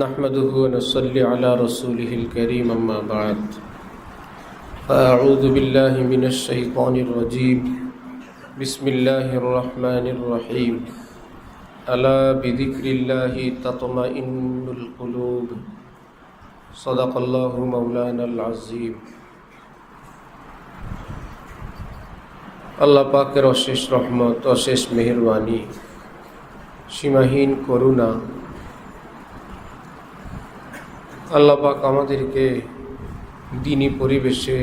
نحمده ونصلي على رسوله الكريم أما بعد فأعوذ بالله من الشيطان الرجيم بسم الله الرحمن الرحيم ألا بذكر الله تطمئن القلوب صدق الله مولانا العظيم আল্লাহ পাকের অশেষ রহমত, অশেষ মেহেরবানি, সীমাহীন করুণা। আল্লাহ পাক আমাদেরকে দ্বীনি পরিবেশে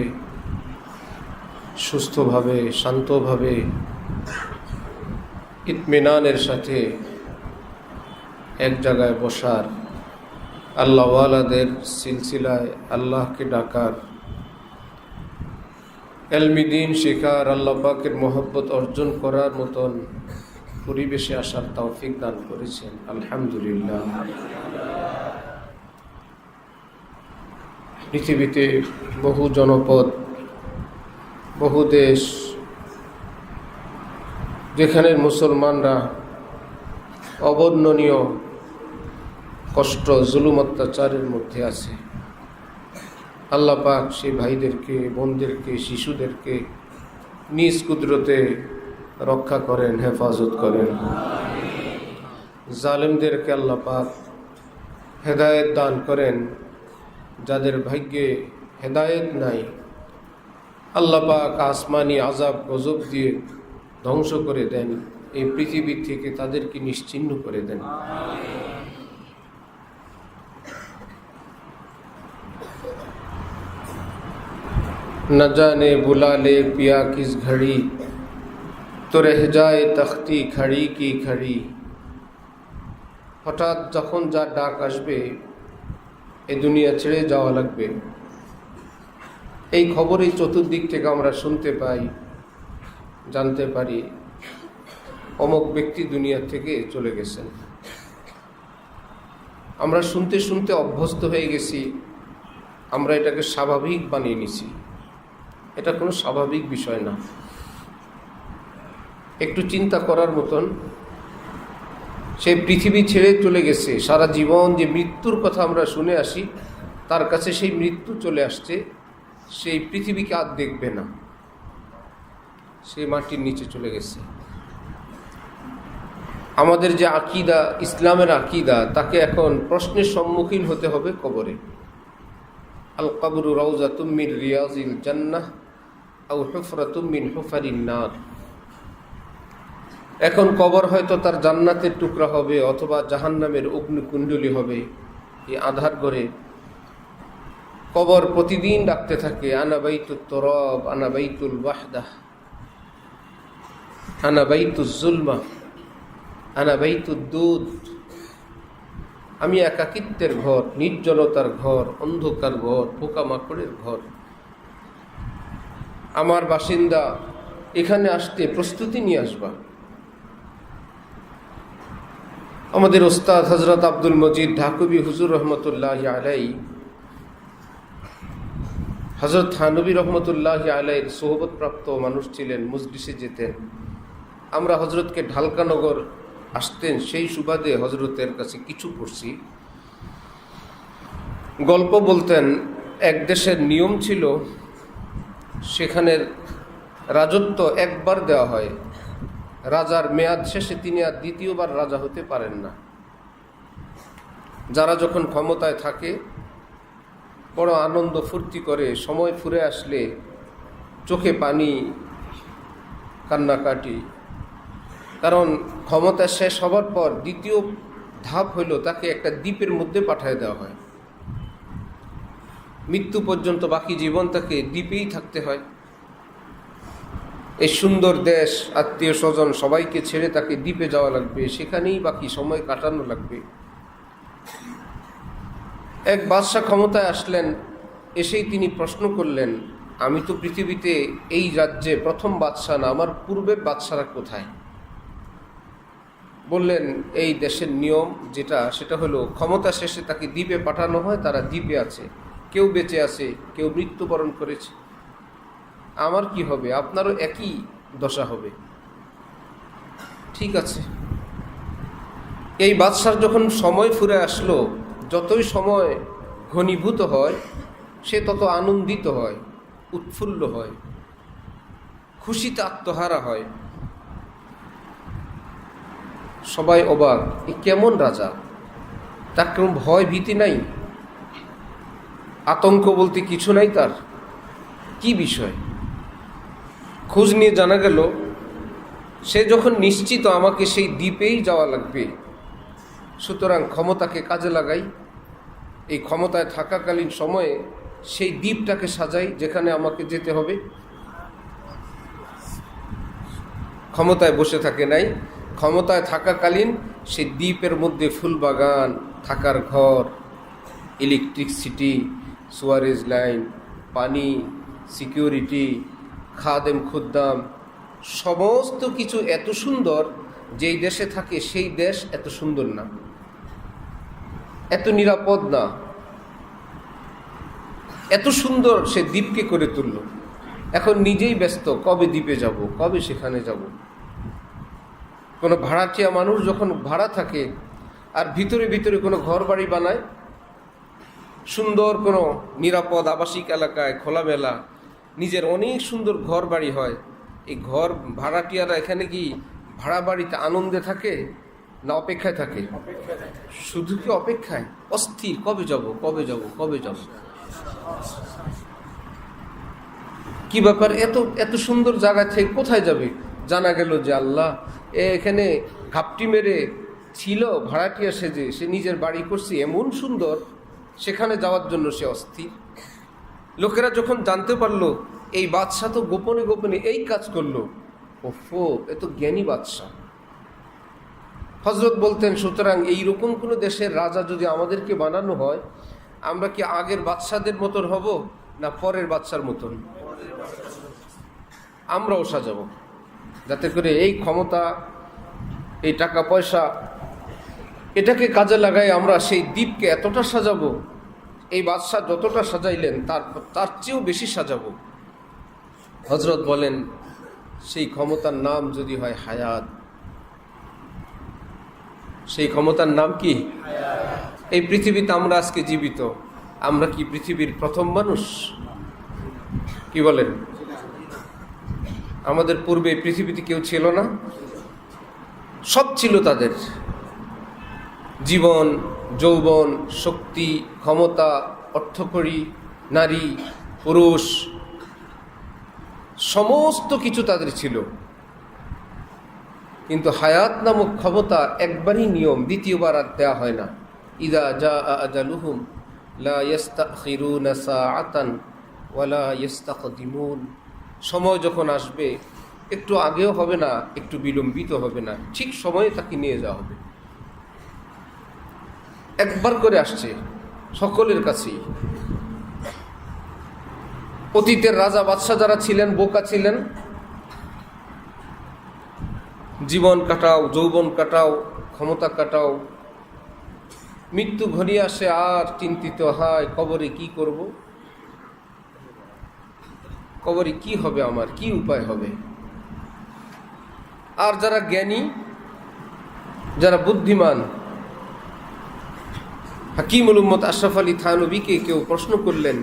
সুস্থভাবে, শান্তভাবে, ইতমিনানের সাথে এক জায়গায় বসার, আল্লাহওয়ালাদের সিলসিলায় আল্লাহকে ডাকার, এলমি দ্বীন শেখার, আল্লাহ পাকের মহব্বত অর্জন করার মতন পরিবেশে আসার তৌফিক দান করেছেন। আলহামদুলিল্লাহ। পৃথিবীতে বহু জনপদ, বহু দেশ, যেখানে মুসলমানরা অবর্ণনীয় কষ্ট, জুলুম, অত্যাচারের মধ্যে আছে, আল্লাহ পাক সেই ভাইদেরকে, বোনদেরকে, শিশুদেরকে নিজ কুদরতে রক্ষা করেন, হেফাজত করেন। জালেমদেরকে আল্লাহ পাক হেদায়েত দান করেন। যাদের ভাগ্যে হেদায়েত নাই, আল্লাহ পাক আসমানি আযাব গজব দিয়ে ধ্বংস করে দেন, এই পৃথিবী থেকে তাদেরকে নিশ্চিহ্ন করে দেন। न जाने बुला ले पिया किस घड़ी तो रह जाए तख्ती खड़ी की खड़ी। হঠাৎ যখন যা ডাক আসবে, এই দুনিয়া ছেড়ে যাওয়া লাগবে, এই খবরই চতুর্দিক থেকে আমরা শুনতে পাই, জানতে পারি অমুক ব্যক্তি দুনিয়া থেকে চলে গেছেন। আমরা শুনতে শুনতে অভ্যস্ত হয়ে গেছি, আমরা এটাকে স্বাভাবিক বানিয়ে নিছি। এটা কোনো স্বাভাবিক বিষয় না। একটু চিন্তা করার মতন, সে পৃথিবী ছেড়ে চলে গেছে, সারা জীবন যে মৃত্যুর কথা আমরা শুনে আসি, তার কাছে সেই মৃত্যু চলে আসছে, সেই পৃথিবীকে আর দেখবে না, সে মাটির নিচে চলে গেছে। আমাদের যে আকীদা, ইসলামের আকীদা, তাকে এখন প্রশ্নের সম্মুখীন হতে হবে কবরে। আল কবরু রাউযাতুম মিন রিয়াজিল জান্নাহ আও হুফরাতুম মিন হুফারিন নার। এখন কবর হয়তো তার জান্নাতের টুকরা হবে, অথবা জাহান্নামের অগ্নিকুণ্ডলী হবে। এই আধার করে কবর প্রতিদিন ডাকতে থাকে, আনা বাইতুত তুরাব, আনা বাইতুল ওয়াহদাহ, আনা বাইতুজ যুলমা, আনা বাইতুদ দুদ। আমি একাকিত্বের ঘর, নির্জনতার ঘর, অন্ধকার ঘর, পোকামাকড়ের ঘর। আমার বাসিন্দা, এখানে আসতে প্রস্তুতি নিয়ে আসবা। আমাদের ওস্তাদ হযরত আব্দুল মজিদ ঢাকুবি হুজুর রহমতুল্লাহি আলাইহি, হযরত থানবী রহমতুল্লাহি আলাইহির সোহবতপ্রাপ্ত মানুষ ছিলেন, মজলিসে যেতেন। আমরা হযরতকে ঢালকানগর আসতেন, সেই সুবাদে হযরতের কাছে কিছু পড়ছি। গল্প বলতেন, এক দেশের নিয়ম ছিল, সেখানের রাজত্ব একবার দেওয়া হয়, রাজার মেয়াদ শেষে তিনি আর দ্বিতীয়বার রাজা হতে পারেন না। যারা যখন ক্ষমতায় থাকে বড় আনন্দ ফুর্তি করে, সময় ফুরে আসলে চোখে পানি, কান্নাকাটি। কারণ ক্ষমতা শেষ হবার পর দ্বিতীয় ধাপ হইল, তাকে একটা দ্বীপের মধ্যে পাঠিয়ে দেওয়া হয়। মৃত্যু পর্যন্ত বাকি জীবন তাকে দ্বীপেই থাকতে হয়। এই সুন্দর দেশ, আত্মীয় স্বজন সবাইকে ছেড়ে তাকে দ্বীপে যাওয়া লাগবে, সেখানেই বাকি সময় কাটানো লাগবে। এক বাদশাহ ক্ষমতায় আসলেন, এসেই তিনি প্রশ্ন করলেন, আমি তো পৃথিবীতে এই রাজ্যে প্রথম বাদশাহ না, আমার পূর্বের বাদশাহরা কোথায়? বললেন, এই দেশের নিয়ম যেটা, সেটা হলো ক্ষমতা শেষে তাকে দ্বীপে পাঠানো হয়, তারা দ্বীপে আছে, কেউ বেঁচে আছে, কেউ মৃত্যুবরণ করেছে। আমার কি হবে? আপনারও একই দশা হবে। ঠিক আছে। এই বাদশার যখন সময় ফুরে আসলো, যতই সময় ঘনীভূত হয় সে তত আনন্দিত হয়, উৎফুল্ল হয়, খুশিতে আত্মহারা হয়। সবাই অবাক, এ কেমন রাজা, তার কোনো ভয় ভীতি নাই, আতঙ্ক বলতে কিছু নাই তার, কি বিষয়? খোঁজ নিয়ে জানা গেল সে যখন নিশ্চিত আমাকে সেই দ্বীপেই যাওয়া লাগবে, সুতরাং ক্ষমতাকে কাজে লাগাই, এই ক্ষমতায় থাকাকালীন সময়ে সেই দ্বীপটাকে সাজাই যেখানে আমাকে যেতে হবে। ক্ষমতায় বসে থাকে নাই, ক্ষমতায় থাকাকালীন সেই দ্বীপের মধ্যে ফুলবাগান, থাকার ঘর, ইলেকট্রিসিটি, সুয়ারেজ লাইন, পানি, সিকিউরিটি, খাদেম খুদ্দাম, সমস্ত কিছু এত সুন্দর, যেই দেশে থাকে সেই দেশ এত সুন্দর না, এত নিরাপদ না, এত সুন্দর সে দ্বীপকে করে তুলল। এখন নিজেই ব্যস্ত, কবে দ্বীপে যাব, কবে সেখানে যাব। কোনো ভাড়াটিয়া মানুষ যখন ভাড়া থাকে আর ভিতরে ভিতরে কোনো ঘর বাড়ি বানায়, সুন্দর কোনো নিরাপদ আবাসিক এলাকায় খোলামেলা নিজের অনেক সুন্দর ঘর বাড়ি হয়, এই ঘর ভাড়াটিয়ারা এখানে কি ভাড়া বাড়িতে আনন্দে থাকে না অপেক্ষায় থাকে? শুধু কি অপেক্ষায়, অস্থির, কবে যাব, কবে যাব, কবে যাব। কি ব্যাপার, এত এত সুন্দর জায়গা থেকে কোথায় যাবে? জানা গেল যে আল্লাহ এখানে ঘাপটি মেরে ছিল ভাড়াটিয়া সেজে, সে নিজের বাড়ি করছে এমন সুন্দর, সেখানে যাওয়ার জন্য সে অস্থির। লোকেরা যখন জানতে পারলো এই বাদশাহ তো গোপনে গোপনে এই কাজ করলো, ওফো, এ তো জ্ঞানী বাদশাহ। হযরত বলতেন, সুতরাং এইরকম কোনো দেশের রাজা যদি আমাদেরকে বানানো হয়, আমরা কি আগের বাদশাদের মতন হব না পরের বাদশার মতন? আমরাও সাজাবো, যাতে করে এই ক্ষমতা, এই টাকা পয়সা, এটাকে কাজে লাগাই আমরা সেই দ্বীপকে এতটা সাজাবো, এই বাদশাহ যতটা সাজাইলেন তার চেয়েও বেশি সাজাবো। হযরত বলেন, সেই ক্ষমতার নাম যদি হয় হায়াত। সেই ক্ষমতার নাম কি? এই পৃথিবীতে আমরা আজকে জীবিত, আমরা কি পৃথিবীর প্রথম মানুষ? কি বলেন? আমাদের পূর্বে পৃথিবীতে কেউ ছিল না? সব ছিল তাদের, জীবন, যৌবন, শক্তি, ক্ষমতা, অর্থকড়ি, নারী, পুরুষ, সমস্ত কিছু তাদের ছিল। কিন্তু হায়াত নামক ক্ষমতা একবারই নিয়ম, দ্বিতীয়বার আর দেওয়া হয় না। ইদা জাআ আজালুহুম লা ইস্তাখিরুনা সাআতান ওয়ালা ইস্তাকদিমুন। সময় যখন আসবে, একটু আগেও হবে না, একটু বিলম্বিত হবে না, ঠিক সময়ে তাকে নিয়ে যাওয়া হবে। একবার করে আসছে সকলের কাছেই। অতীতের রাজা বাদশাহ যারা ছিলেন, বোকা ছিলেন, জীবন কাটাও, যৌবন কাটাও, ক্ষমতা কাটাও, মৃত্যু ঘনিয়ে আসে আর চিন্তিত হয়, কবরে কি করব, কবরে কি হবে, আমার কি উপায় হবে। আর যারা জ্ঞানী, যারা বুদ্ধিমান, হাকিমুল উম্মত আশরাফ আলী থানভীকে কেউ প্রশ্ন করলেন,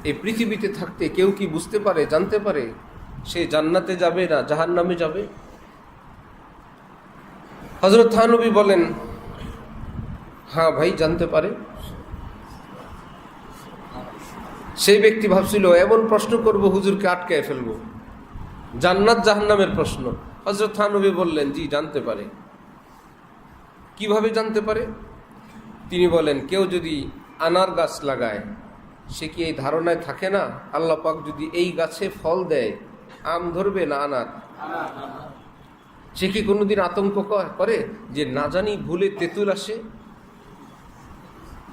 এই পৃথিবীতে থাকতে কেউ কি বুঝতে পারে, জানতে পারে সে জান্নাতে যাবে না জাহান্নামে যাবে? হযরত থানভী বলেন, হ্যাঁ ভাই, জানতে পারে। সেই ব্যক্তি ভাবছিল এমন প্রশ্ন করব হুজুরকে আটকায় ফেলবো, জান্নাত জাহান্নামের প্রশ্ন। হযরত থানভী বললেন, জি জানতে পারে। কিভাবে জানতে পারে? তিনি বলেন, কেউ যদি আনার গাছ লাগায়, সে কি এই ধারণায় থাকে না আল্লাহ পাক যদি এই গাছে ফল দেয়, আম ধরবে না আনার? সে কি কোনোদিন আতঙ্ক করে যে না জানি ভুলে তেঁতুল আসে,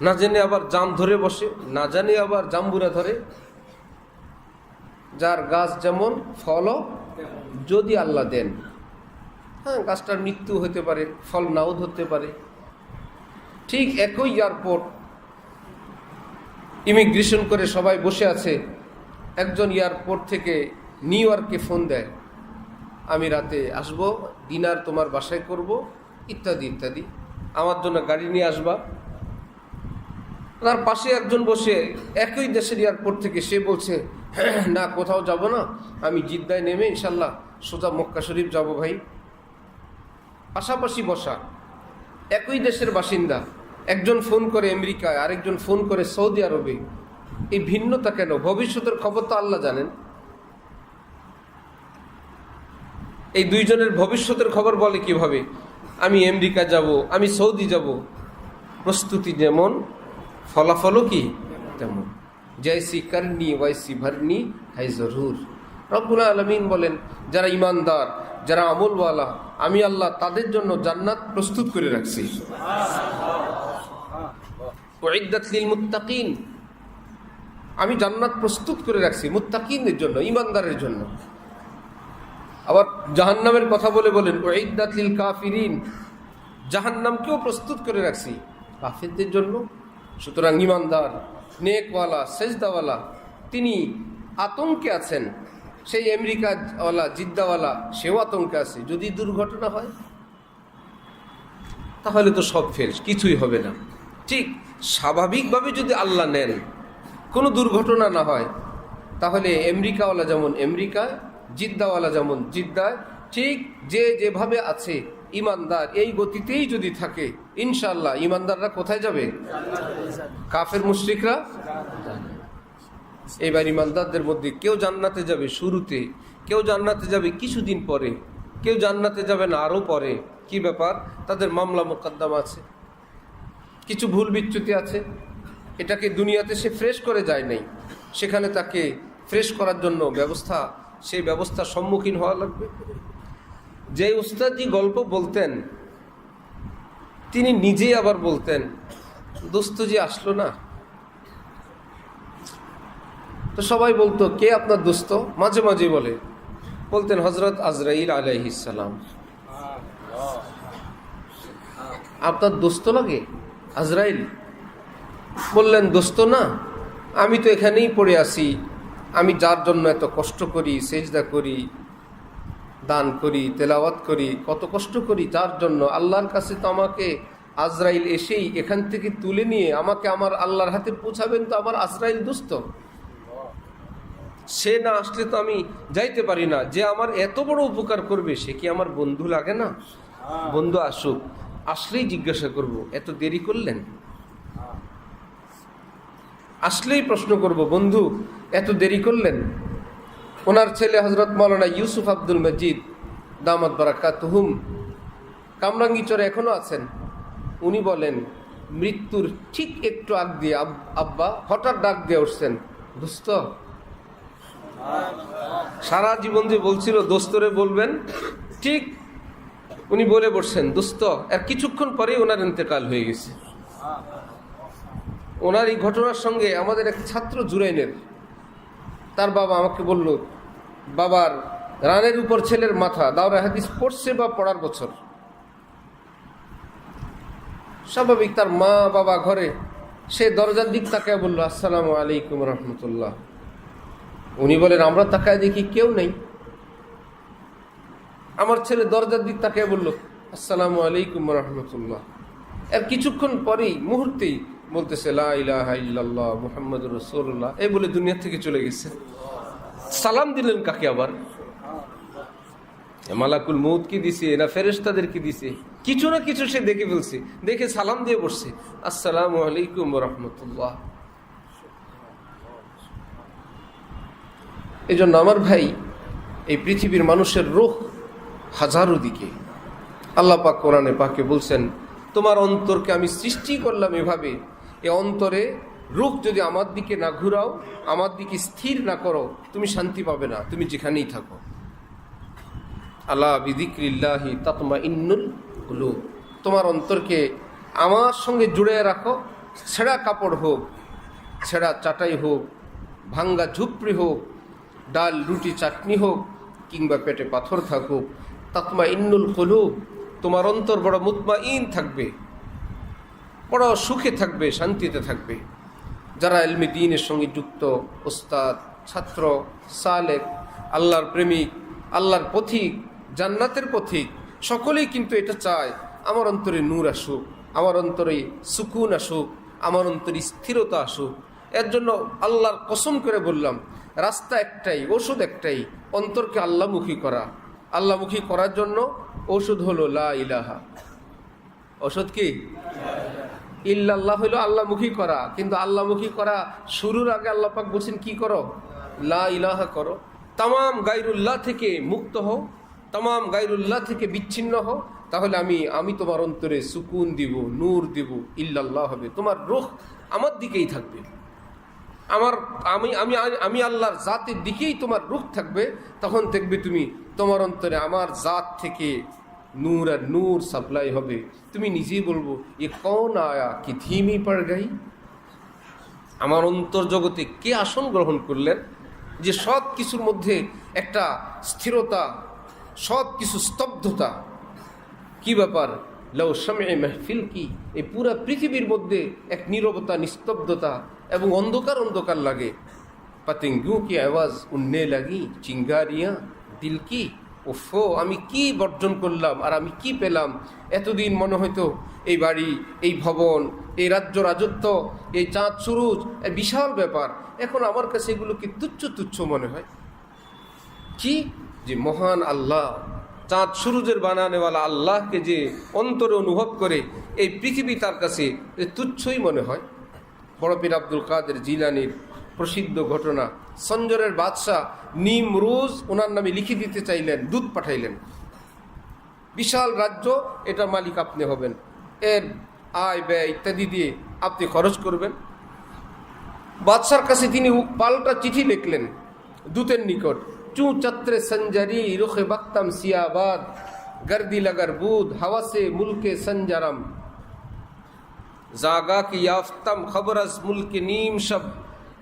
না জেনে আবার জাম ধরে বসে, না জানে আবার জাম্বুরা ধরে? যার গাছ যেমন ফলও যদি আল্লাহ দেন, হ্যাঁ, গাছটার মৃত্যু হতে পারে, ফল নাও ধরতে পারে। ঠিক একই এয়ারপোর্ট, ইমিগ্রেশন করে সবাই বসে আছে, একজন এয়ারপোর্ট থেকে নিউ ইয়র্কে ফোন দেয়, আমি রাতে আসব, ডিনার তোমার বাসায় করব, ইত্যাদি ইত্যাদি, আমার জন্য গাড়ি নিয়ে আসবা। তার পাশে একজন বসে একই দেশের এয়ারপোর্ট থেকে সে বলছে, না কোথাও যাব না, আমি জিদ্দায় নেমে ইনশাল্লাহ সোজা মক্কা শরীফ যাব ভাই। পাশাপাশি বসা একই দেশের বাসিন্দা, একজন ফোন করে আমেরিকায়, আরেকজন ফোন করে সৌদি আরবে। এই ভিন্নতা কেন? ভবিষ্যতের খবর তো আল্লাহ জানেন। এই দুইজনের ভবিষ্যতের খবর বলে কিভাবে? আমি আমেরিকা যাব, আমি সৌদি যাব। প্রস্তুতি যেমন ফলাফলও কি তেমন। জৈসি করনি ওয়াইসি ভরনি হাই জরুর। রব্বুল আলামিন বলেন, যারা ইমানদার, যারা আমলওয়ালা, আমি আল্লাহ তাদের জন্য জান্নাত প্রস্তুত করে রাখছি। উইদ্দাত লিল মুত্তাকিন, আমি জান্নাত প্রস্তুত করে রাখছি মুত্তাকিনদের জন্য, ইমানদারের জন্য। আবার জাহান্নামের কথা বলে বলেন, উইদ্দাত লিল কাফিরিন, জাহান্নামকেও প্রস্তুত করে রাখছি কাফিরদের জন্য। সুতরাং ইমানদার, নেকওয়ালা, সেজদাওয়ালা তিনি আতঙ্কে আছেন। সেই আমেরিকাওয়ালা, জিদ্দাওয়ালা সেও আতঙ্কে আছে। যদি দুর্ঘটনা হয় তাহলে তো সব ফেল, কিছুই হবে না। ঠিক স্বাভাবিকভাবে যদি আল্লাহ নেন, কোনো দুর্ঘটনা না হয়, তাহলে আমেরিকাওয়ালা যেমন আমেরিকায়, জিদ্দাওয়ালা যেমন জিদ্দায়, ঠিক যে যেভাবে আছে ইমানদার এই গতিতেই যদি থাকে, ইনশাআল্লাহ ইমানদাররা কোথায় যাবে? কাফের মুশরিকরা। এবার ইমানদারদের মধ্যে কেউ জান্নাতে যাবে শুরুতে, কেউ জান্নাতে যাবে কিছুদিন পরে, কেউ জান্নাতে যাবে না আরও পরে। কি ব্যাপার? তাদের মামলা মোকদ্দমা আছে, কিছু ভুল বিচ্যুতি আছে। এটাকে দুনিয়াতে সে ফ্রেশ করে যায় নাই, সেখানে তাকে ফ্রেশ করার জন্য সেই ব্যবস্থার সম্মুখীন হওয়া লাগবে। যে উস্তাদজি গল্প বলতেন, তিনি নিজেই আবার বলতেন, দোস্তজি আসলো না। তো সবাই বলতো, কে আপনার দোস্ত? মাঝে মাঝে বলতেন হযরত আজরাইল আলাইহিস সালাম। আপনার দোস্ত লাগে আজরাইল? বললেন, দোস্ত না, আমি তো এখানেই পড়ে আছি। আমি যার জন্য এত কষ্ট করি, সেজদা করি, দান করি, তেলাওয়াত করি, কত কষ্ট করি যার জন্য, আল্লাহর কাছে তো আমাকে আজরাইল এসেই এখান থেকে তুলে নিয়ে আমাকে আমার আল্লাহর হাতে পৌঁছাবেন, তো আমার আজরাইল দোস্ত। সে না আসলে তো আমি যাইতে পারি না। যে আমার এত বড় উপকার করবে, সে কি আমার বন্ধু লাগে না? বন্ধু আসুক, আসলেই জিজ্ঞাসা করব, এত দেরি করলেন? আসলেই প্রশ্ন করব, বন্ধু এত দেরি করলেন? ওনার ছেলে হযরত মাওলানা ইউসুফ আব্দুল মজিদ দামাত বারাকাতুহুম কামরাঙ্গীচরে এখনো আছেন। উনি বলেন, মৃত্যুর ঠিক একটু আগ দিয়ে আব্বা হঠাৎ ডাক দিয়ে উঠছেন, দোস্ত। সারা জীবন যে বলছিল দোস্তরে বলবেন, ঠিক উনি বলে বসছেন দোস্ত। আর কিছুক্ষণ পরেই ওনার ইন্তেকাল হয়ে গেছে। ওনার এই ঘটনার সঙ্গে আমাদের এক ছাত্র জুরাইনের, তার বাবা আমাকে বলল, বাবার রানের উপর ছেলের মাথা, দাওরা হাদিস পড়ছে বা পড়ার বছর। স্বাভাবিক, তার মা বাবা ঘরে, সে দরজার দিক তাকায় বলল, আসসালামু আলাইকুম রহমতুল্লাহ। উনি বলেন, আমরা তাকায় দেখি কেউ নেই। আমার ছেলে দরজার দিক তাকায় বলল, আসসালামু আলাইকুম রহমতুল্লাহ। এর কিছুক্ষণ পরেই, মুহূর্তেই বলতেছে, লা ইলাহা ইল্লাল্লাহ মুহাম্মাদুর রাসূলুল্লাহ, এই বলে দুনিয়া থেকে চলে গেছে। সালাম দিলেন কাকে আবার? মালাকুল মউত কি দিছে না ফেরেশতাদের কি দিছে? কিছু না কিছু সে দেখে ফেলছে, দেখে সালাম দিয়ে বসছে, আসসালামু আলাইকুম রাহমাতুল্লাহ। এই জন্য আমার ভাই, এই পৃথিবীর মানুষের রূহ হাজারো দিকে। আল্লাহ পাক কোরআনে পাকে বলছেন, তোমার অন্তরকে আমি সৃষ্টি করলাম এভাবে, এ অন্তরে রূহ যদি আমার দিকে না ঘুরাও, আমার দিকে স্থির না করো, তুমি শান্তি পাবে না, তুমি যেখানেই থাকো। আলা বিযিকরিল্লাহি তাতমাইন্নুল কুলুব, তোমার অন্তরকে আমার সঙ্গে জুড়ে রাখো। ছেঁড়া কাপড় হোক, ছেঁড়া চাটাই হোক, ভাঙ্গা ঝুপড়ি হোক, ডাল রুটি চাটনি হোক, কিংবা পেটে পাথর থাকুক, তাতমাইন্নুল কুলুব, তোমার অন্তর বড় মুতমাইন থাকবে, বড় সুখে থাকবে, শান্তিতে থাকবে। যারা ইলমে দ্বীনের সঙ্গে যুক্ত, ওস্তাদ, ছাত্র, সালেক, আল্লাহর প্রেমিক, আল্লাহর পথিক, জান্নাতের পথিক, সকলেই কিন্তু এটা চায়, আমার অন্তরে নূর আসুক, আমার অন্তরে সুকুন আসুক, আমার অন্তরে স্থিরতা আসুক। এর জন্য আল্লাহর কসম করে বললাম, রাস্তা একটাই, ওষুধ একটাই, অন্তরকে আল্লাহমুখী করা। আল্লাহমুখী করার জন্য ওষুধ হলো লা ইলাহা। ওষুধ কি? ইল্লাল্লাহ হলো আল্লাহমুখী করা। কিন্তু আল্লাহমুখী করা শুরুর আগে আল্লাহ পাক বলছেন কি করো? লা ইলাহা করো। তামাম গায়রুল্লাহ থেকে মুক্ত হও, তামাম গায়রুল্লাহ থেকে বিচ্ছিন্ন হও, তাহলে আমি তোমার অন্তরে সুকুন দিব, নূর দিব, ইল্লাল্লাহ হবে। তোমার রূহ আমার দিকেই থাকবে, আমি আল্লাহর জাতের দিকেই তোমার রূহ থাকবে। তখন দেখবে তুমি তোমার অন্তরে আমার জাত থেকে নূর আর নূর সাপ্লাই হবে। তুমি নিজেই বলবো, এ কৌন আয়া কি ধীমি পড় গাই। আমার অন্তর জগতে কে আসন গ্রহণ করলেন যে সব কিছুর মধ্যে একটা স্থিরতা, সব কিছু স্তব্ধতা। কি ব্যাপার? লাউ শামঈ মাহফিল কি, এই পুরা পৃথিবীর মধ্যে এক নীরবতা, নিস্তব্ধতা এবং অন্ধকার অন্ধকার লাগে। পাতিঙ্গু কি আওয়াজ উন্নে লাগি চিঙ্গারিয়া দিল কি। ওফো, আমি কি বর্জন করলাম আর আমি কি পেলাম। এতদিন মনে হয়তো এই বাড়ি, এই ভবন, এই রাজ্য রাজত্ব, এই চাঁদ সুরুজ বিশাল ব্যাপার, এখন আমার কাছে এগুলোকে তুচ্ছ তুচ্ছ মনে হয়। কি যে মহান আল্লাহ, চাঁদ সুরুজের বানানেওয়ালা আল্লাহকে যে অন্তরে অনুভব করে, এই পৃথিবী তার কাছে তুচ্ছই মনে হয়। বড় পীর আব্দুল কাদের জিলানির প্রসিদ্ধ ঘটনা, সঞ্জরের বাদশাহ নিমরুজ ওনার নামে লিখে দিতে চাইলেন, দূত পাঠাইলেন, বিশাল রাজ্য, এটা মালিক আপনি হবেন, এর আয় ব্যয় ইত্যাদি দিয়ে আপনি খরচ করবেন। বাদশার কাছে তিনি পাল্টা চিঠি লিখলেন দূতের নিকট, চু চত্রে সঞ্জারি রুখে বক্তম সিয়াবাদ গর্দি লগার বুধ হাওয়াসে মুলকে সঞ্জারম জাগা কি याफ्तम खबर अज मुल्क नीम शब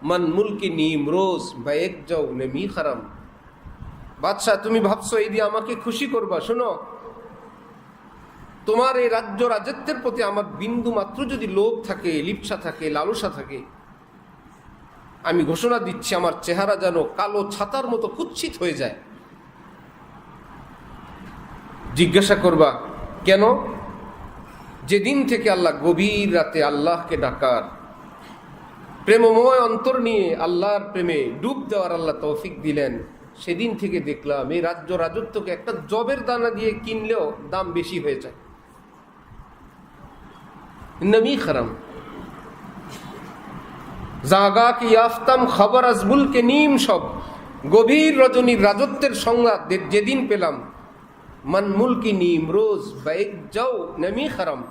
मन मुल्क नीम रोज बैक जाओ नेमी खरम। বাদশাহ, তুমি ভাবছো এই দিয়ে আমাকে খুশি করবা? শোনো, তোমার এই রাজ্য রাজত্বের প্রতি আমার বিন্দু মাত্র যদি লোভ থাকে, লিপ্সা থাকে, লালসা থাকে, আমি ঘোষণা দিচ্ছি আমার চেহারা যেন কালো ছাতার মতো কুৎসিত হয়ে যায়। জিজ্ঞাসা করবা কেন? যেদিন থেকে আল্লাহ গভীর রাতে আল্লাহকে ডাকার, প্রেমময় অন্তর নিয়ে আল্লাহর প্রেমে ডুব দেওয়ার আল্লাহ তৌফিক দিলেন, সেদিন থেকে দেখলাম এই রাজ্য রাজত্বকে একটা জবের দানা দিয়ে কিনলেও দাম বেশি হয়ে যায়। নবী খরম জাগা কি ইয়াফতাম খবর আজমুল কে নিম সব, গভীর রজনীর রাজত্বের সংবাদ যেদিন পেলাম, মান মুলকি নিম রোজ বাইক যাও নবী খরম,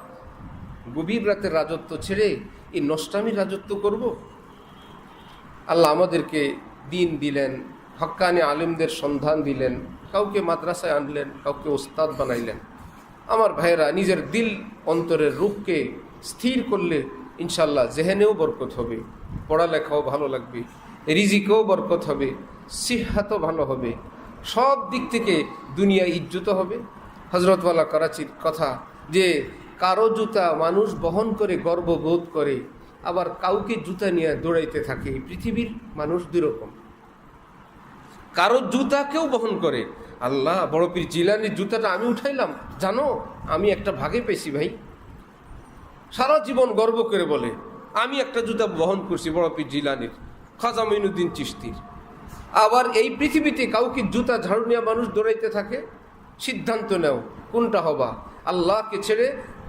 গভীর রাতের রাজত্ব ছেড়ে এই নষ্টামির রাজত্ব করব। আল্লাহ আমাদেরকে দিন দিলেন, হক্কানি আলেমদের সন্ধান দিলেন, কাউকে মাদ্রাসায় আনলেন, কাউকে ওস্তাদ বানাইলেন। আমার ভাইয়েরা, নিজের দিল অন্তরের রূপকে স্থির করলে ইনশাল্লাহ জেহেনেও বরকত হবে, পড়ালেখাও ভালো লাগবে, রিজিকেও বরকত হবে, সিহাতও ভালো হবে, সব দিক থেকে দুনিয়া ইজ্জত হবে। হজরতওয়ালা করাচির কথা যে কারো জুতা মানুষ বহন করে গর্ববোধ করে, আবার কাউকে জুতা নিয়ে দৌড়াইতে থাকে। পৃথিবীর মানুষ দুরকম, কারো জুতা কেউ বহন করে। আল্লাহ, বড় পীর জিলানির জুতাটা আমি উঠাইলাম, জানো আমি একটা ভাগে পেয়েছি ভাই। সারা জীবন গর্ব করে বলে আমি একটা জুতা বহন করছি বড় পীর জিলানির, খাজা মঈনুদ্দিন চিশতির। আবার এই পৃথিবীতে কাউকে জুতা ঝাড়ু নিয়ে মানুষ দৌড়াইতে থাকে। সিদ্ধান্ত নেও কোনটা হবা। আল্লাহকে ছেড়ে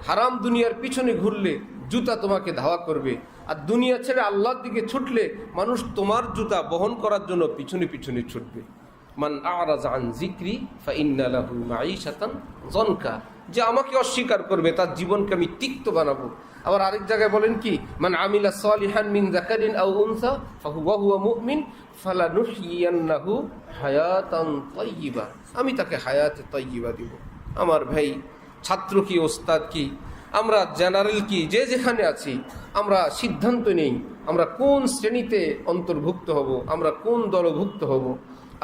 হারাম দুনিয়ার পিছনে ঘুরলে জুতা তোমাকে ধাওয়া করবে, আর দুনিয়া ছেড়ে আল্লাহর দিকে ছুটলে মানুষ তোমার জুতা বহন করার জন্য পিছনে পিছনে ছুটবে। মান আরাযা আন যিকরি ফাইন্না লাহু মাঈশাতান যনকা, যে আমাকে অস্বীকার করবে তার জীবনকে আমি তিক্ত বানাবো। আবার আরেক জায়গায় বলেন কি, মান আমিলা সালিহান মিন যাকারিন আও উনসা ফাহুয়া মুমিন ফালানুহইয়ান্নাহু হায়াতান তাইয়্যিবা, আমি তাকে হায়াতে তাইয়্যিবা দিব। আমার ভাই, ছাত্র কি ওস্তাদ কি, আমরা জেনারেল কি, যে যেখানে আছি, আমরা সিদ্ধান্ত নেই আমরা কোন শ্রেণীতে অন্তর্ভুক্ত হব, আমরা কোন দলভুক্ত হব।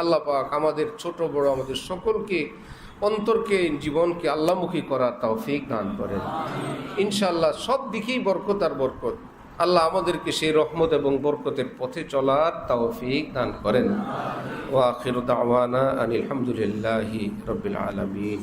আল্লাহ পাক আমাদের ছোট বড় আমাদের সকলকে অন্তরকে, জীবনকে আল্লাহমুখী করার তৌফিক দান করেন ইনশাআল্লাহ। সব দিকেই বরকত আর বরকত। আল্লাহ আমাদেরকে সেই রহমত এবং বরকতের পথে চলার তৌফিক দান করেন। ওয়া আখিরু দাওয়ানা আনিল হামদুলিল্লাহি রাব্বিল আলামিন।